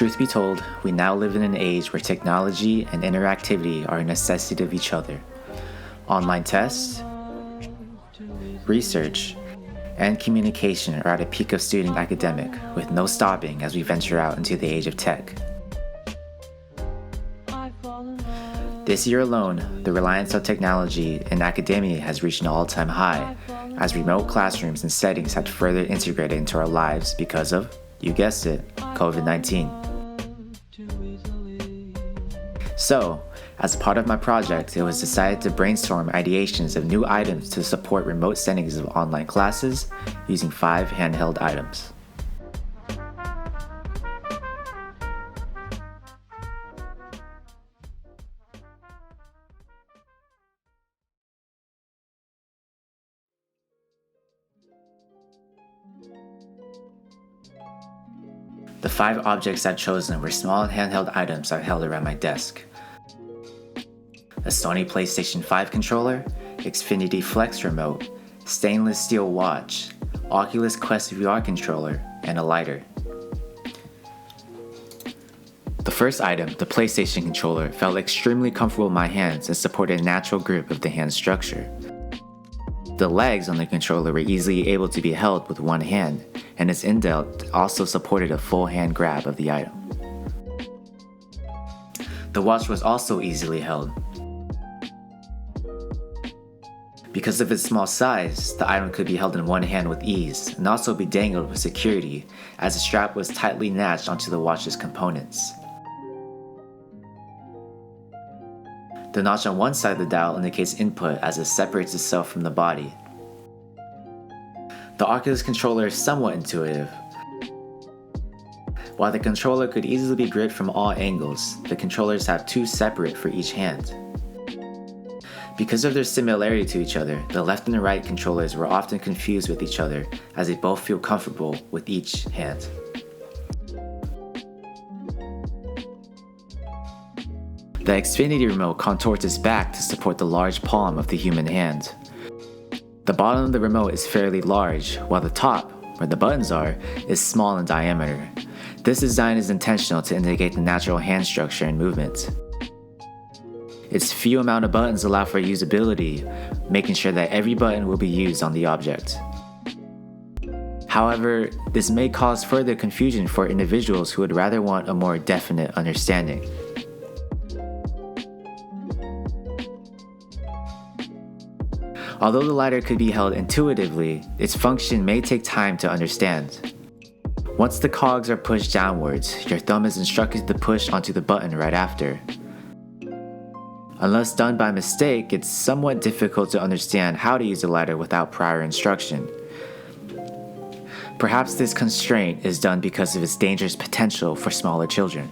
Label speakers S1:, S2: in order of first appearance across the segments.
S1: Truth be told, we now live in an age where technology and interactivity are a necessity of each other. Online tests, research, and communication are at a peak of student academic, with no stopping as we venture out into the age of tech. This year alone, the reliance on technology in academia has reached an all-time high, as remote classrooms and settings have further integrated into our lives because of, you guessed it, COVID-19. So, as part of my project, it was decided to brainstorm ideations of new items to support remote settings of online classes using 5 handheld items. The 5 objects I've chosen were small handheld items I held around my desk. A Sony PlayStation 5 controller, Xfinity Flex remote, stainless steel watch, Oculus Quest VR controller, and a lighter. The first item, the PlayStation controller, felt extremely comfortable in my hands and supported a natural grip of the hand structure. The legs on the controller were easily able to be held with one hand, and its indent also supported a full hand grab of the item. The watch was also easily held. Because of its small size, the item could be held in one hand with ease and also be dangled with security, as the strap was tightly latched onto the watch's components. The notch on one side of the dial indicates input as it separates itself from the body. The Oculus controller is somewhat intuitive. While the controller could easily be gripped from all angles, the controllers have 2 separate for each hand. Because of their similarity to each other, the left and the right controllers were often confused with each other, as they both feel comfortable with each hand. The Xfinity remote contorts its back to support the large palm of the human hand. The bottom of the remote is fairly large, while the top, where the buttons are, is small in diameter. This design is intentional to indicate the natural hand structure and movement. Its few amount of buttons allow for usability, making sure that every button will be used on the object. However, this may cause further confusion for individuals who would rather want a more definite understanding. Although the lighter could be held intuitively, its function may take time to understand. Once the cogs are pushed downwards, your thumb is instructed to push onto the button right after. Unless done by mistake, it's somewhat difficult to understand how to use the lighter without prior instruction. Perhaps this constraint is done because of its dangerous potential for smaller children.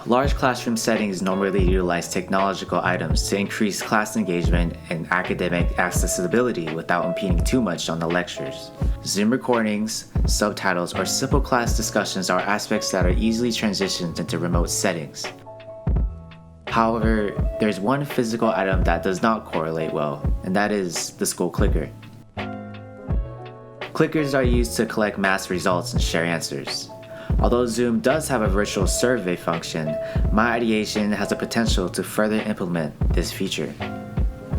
S1: Large classroom settings normally utilize technological items to increase class engagement and academic accessibility without impeding too much on the lectures. Zoom recordings, subtitles, or simple class discussions are aspects that are easily transitioned into remote settings. However, there's one physical item that does not correlate well, and that is the school clicker. Clickers are used to collect mass results and share answers. Although Zoom does have a virtual survey function, my ideation has the potential to further implement this feature.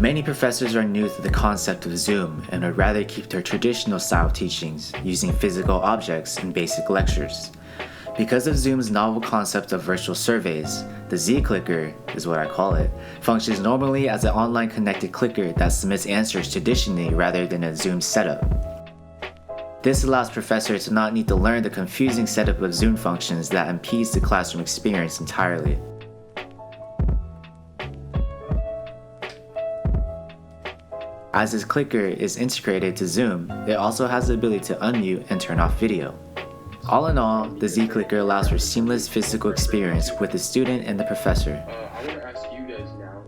S1: Many professors are new to the concept of Zoom and would rather keep their traditional style teachings using physical objects in basic lectures. Because of Zoom's novel concept of virtual surveys, the Z-Clicker, is what I call it, functions normally as an online connected clicker that submits answers traditionally rather than a Zoom setup. This allows professors to not need to learn the confusing setup of Zoom functions that impedes the classroom experience entirely. As this clicker is integrated to Zoom, it also has the ability to unmute and turn off video. All in all, the Z-Clicker allows for seamless physical experience with the student and the professor.
S2: I want to ask you guys now,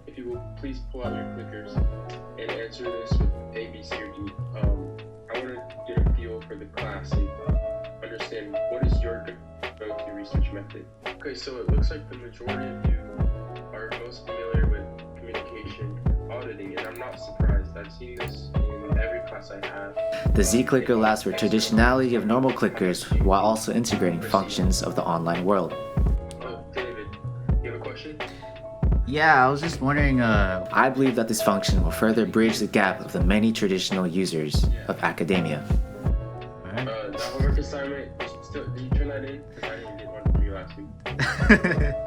S2: if you will please pull out your speech method. Okay, so it looks like the majority of you are most familiar with communication auditing, and I'm not surprised. I've seen this in every class I have.
S1: The Z-clicker allows for traditionality of normal clickers while also integrating functions of the online world.
S2: Oh, David, you have a question?
S3: Yeah, I was just wondering,
S1: I believe that this function will further bridge the gap of the many traditional users of academia.
S2: The homework assignment, did you turn that in? Because I didn't get one from you last week.